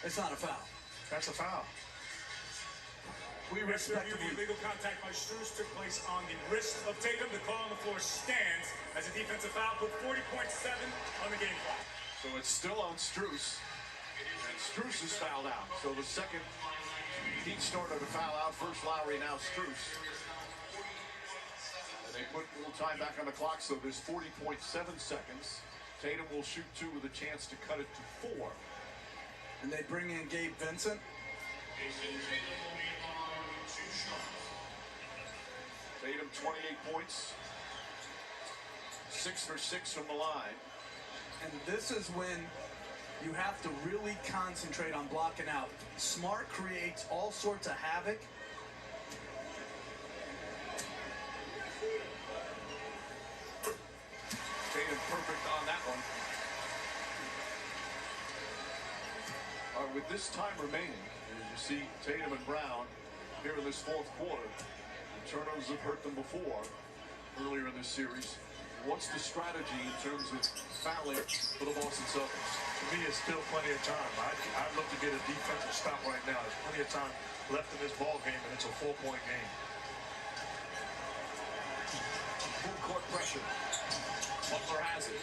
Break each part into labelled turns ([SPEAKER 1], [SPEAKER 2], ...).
[SPEAKER 1] It's not a foul.
[SPEAKER 2] That's a foul.
[SPEAKER 1] We respect
[SPEAKER 3] the illegal contact by Strus took place on the wrist of Tatum. The call on the floor stands as a defensive foul. Put 40.7 on the game clock.
[SPEAKER 4] So it's still on Strus, and Strus is fouled out. So the second Heat starter to foul out. First Lowry, now Strus. And they put a little time back on the clock, so there's 40.7 seconds. Tatum will shoot 2 with a chance to cut it to 4.
[SPEAKER 1] And they bring in Gabe Vincent.
[SPEAKER 4] Tatum 28 points, 6 for 6 from the line.
[SPEAKER 1] And this is when you have to really concentrate on blocking out. Smart creates all sorts of havoc.
[SPEAKER 4] Tatum perfect on that one. All right, with this time remaining, as you see Tatum and Brown here in this fourth quarter, the turnovers have hurt them before earlier in this series. What's the strategy in terms of fouling for the Boston Celtics?
[SPEAKER 2] To me, it's still plenty of time. I'd look to get a defensive stop right now. There's plenty of time left in this ball game, and it's a 4-point game.
[SPEAKER 4] Full court pressure. Butler has it.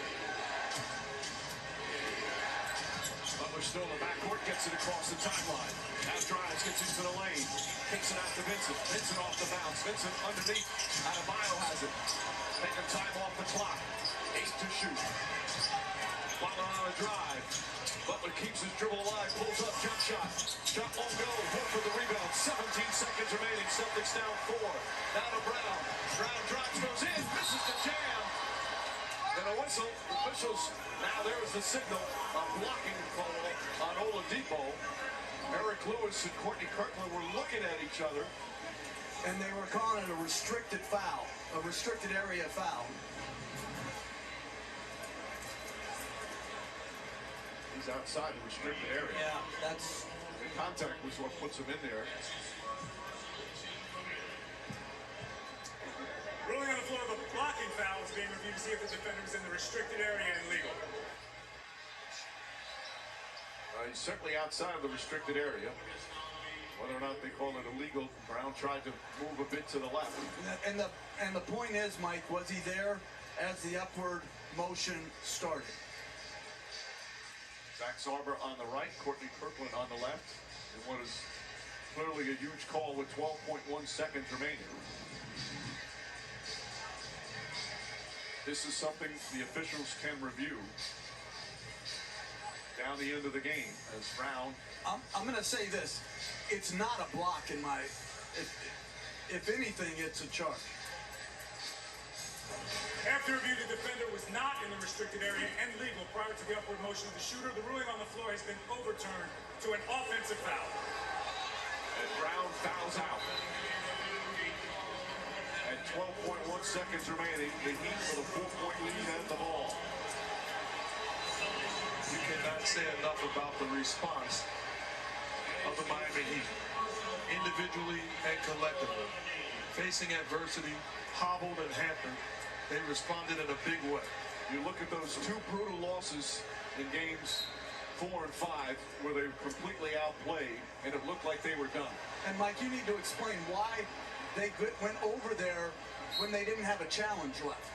[SPEAKER 4] Butler still in the backcourt, gets it across the timeline. Now drives, gets into the lane. Kicks it out to Vincent. Vincent off the bounce. Vincent underneath. Adebayo has it. Taking time off the clock. 8 to shoot. Butler on a drive. Butler keeps his dribble alive. Pulls up, jump shot. Shot won't go. For the rebound. 17 seconds remaining. Celtics down 4. Now to Brown. Brown drives, goes in. Misses the jam. And a whistle. Officials. Now there is the signal. A blocking call on Oladipo. Eric Lewis and Courtney Kirkland were looking at each other.
[SPEAKER 1] And they were calling it a restricted foul, a restricted area foul.
[SPEAKER 4] He's outside the restricted area.
[SPEAKER 1] Yeah, that's...
[SPEAKER 4] The contact was what puts him in there.
[SPEAKER 3] Ruling on the floor of a blocking foul is being reviewed to see if the defender was in the restricted area and legal.
[SPEAKER 4] He's certainly outside of the restricted area. Whether or not they call it illegal, Brown tried to move a bit to the left.
[SPEAKER 1] And the point is, Mike, was he there as the upward motion started?
[SPEAKER 4] Zach Sarber on the right, Courtney Kirkland on the left. And what is clearly a huge call with 12.1 seconds remaining. This is something the officials can review down the end of the game as Brown.
[SPEAKER 1] I'm going to say this. It's not a block in my... If anything, it's a charge.
[SPEAKER 3] After review, the defender was not in the restricted area and legal prior to the upward motion of the shooter. The ruling on the floor has been overturned to an offensive foul.
[SPEAKER 4] And Brown fouls out. At 12.1 seconds remaining, the Heat with a 4-point lead at the ball.
[SPEAKER 2] You cannot say enough about the response of the Miami Heat, individually and collectively. Facing adversity, hobbled and hampered, they responded in a big way.
[SPEAKER 4] You look at those 2 brutal losses in games 4 and 5, where they were completely outplayed, and it looked like they were done.
[SPEAKER 1] And Mike, you need to explain why they went over there when they didn't have a challenge left.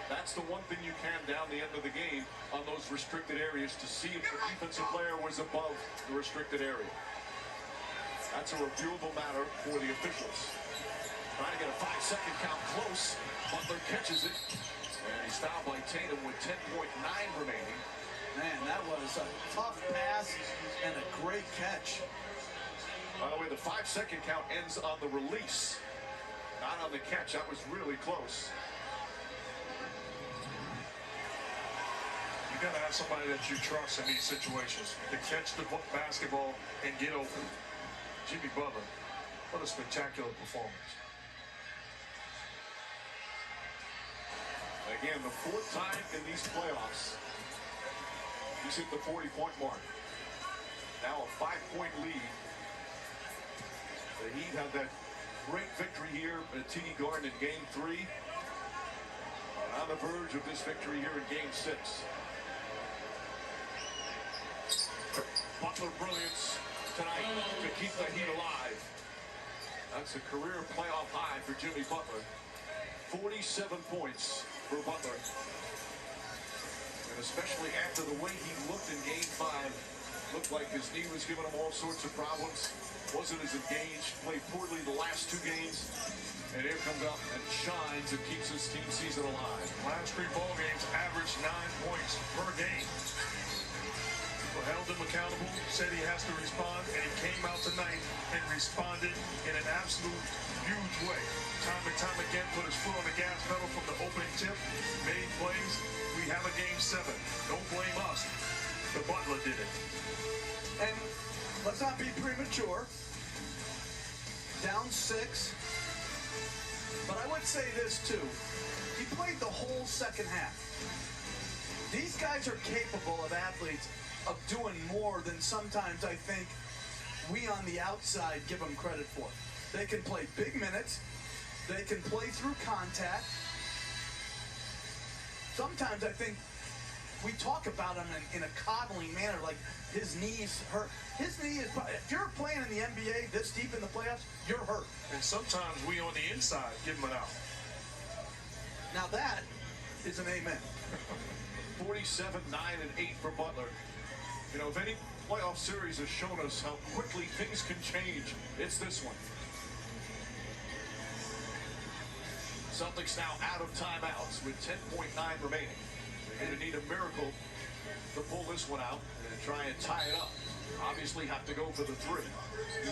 [SPEAKER 4] That's the one thing you can down the end of the game on those restricted areas to see if the defensive player was above the restricted area. That's a reviewable matter for the officials. Trying to get a 5-second count close. Butler catches it. And he's fouled by Tatum with 10.9 remaining.
[SPEAKER 1] Man, that was a tough pass and a great catch.
[SPEAKER 4] By the way, the 5-second count ends on the release, not on the catch. That was really close.
[SPEAKER 2] You got to have somebody that you trust in these situations to catch the basketball and get open. Jimmy Butler, what a spectacular performance.
[SPEAKER 4] Again, the 4th time in these playoffs, he's hit the 40-point mark. Now a 5-point lead. The Heat have that great victory here at TD Garden in Game 3. On the verge of this victory here in Game 6. Butler brilliance tonight to keep the Heat alive. That's a career playoff high for Jimmy Butler. 47 points for Butler. And especially after the way he looked in Game 5, looked like his knee was giving him all sorts of problems. Wasn't as engaged, played poorly the last 2 games. And here comes up and shines and keeps his team season alive.
[SPEAKER 2] Last 3 ball games averaged 9 points per game. Well, held him accountable, said he has to respond, and he came out tonight and responded in an absolute huge way. Time and time again, put his foot on the gas pedal from the opening tip, made plays. We have a Game 7. Don't blame us. The Butler did it.
[SPEAKER 1] And let's not be premature. Down 6. But I would say this too. He played the whole second half. These guys are capable of athletes of doing more than sometimes I think we on the outside give them credit for. They can play big minutes. They can play through contact. Sometimes I think we talk about him in a coddling manner, like his knees hurt. His knee is, if you're playing in the NBA this deep in the playoffs, you're hurt.
[SPEAKER 2] And sometimes we on the inside give him an out.
[SPEAKER 1] Now that is an amen.
[SPEAKER 4] 47, 9, and 8 for Butler. You know, if any playoff series has shown us how quickly things can change, it's this one. Celtics now out of timeouts with 10.9 remaining. They're going to need a miracle to pull this one out and try and tie it up. Obviously have to go for the 3.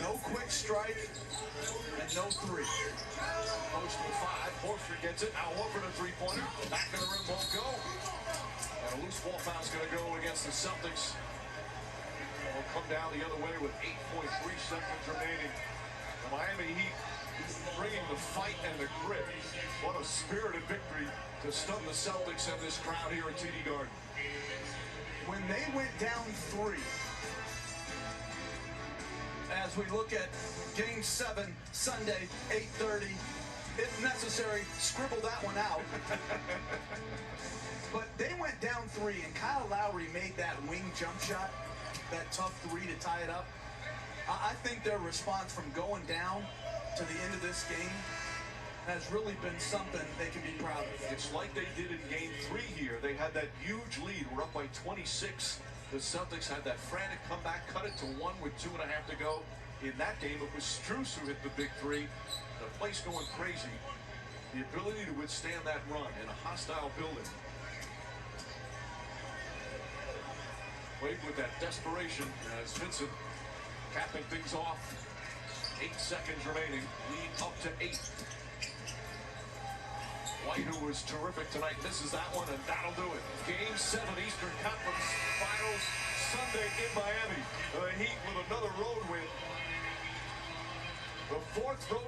[SPEAKER 1] No quick strike and no 3.
[SPEAKER 4] Post to 5. Horford gets it. Now Horford a 3-pointer. Back of the rim won't go. And a loose ball foul's going to go against the Celtics. Will come down the other way with 8.3 seconds remaining. The Miami Heat bringing the fight and the grit. What a spirited victory to stun the Celtics and this crowd here at TD Garden.
[SPEAKER 1] When they went down 3, as we look at Game 7, Sunday, 8:30, if necessary, scribble that one out. But they went down 3, and Kyle Lowry made that wing jump shot, that tough 3 to tie it up. I think their response from going down to the end of this game has really been something they can be proud of.
[SPEAKER 4] It's like they did in Game 3 here. They had that huge lead. We're up by 26. The Celtics had that frantic comeback, cut it to 1 with 2.5 to go. In that game, it was Strus who hit the big 3. The place going crazy. The ability to withstand that run in a hostile building. Played with that desperation as Vincent capping things off. 8 seconds remaining. Lead up to 8. White, who was terrific tonight, misses that one, and that'll do it. Game 7 Eastern Conference Finals Sunday in Miami. The Heat with another road win. The 4th road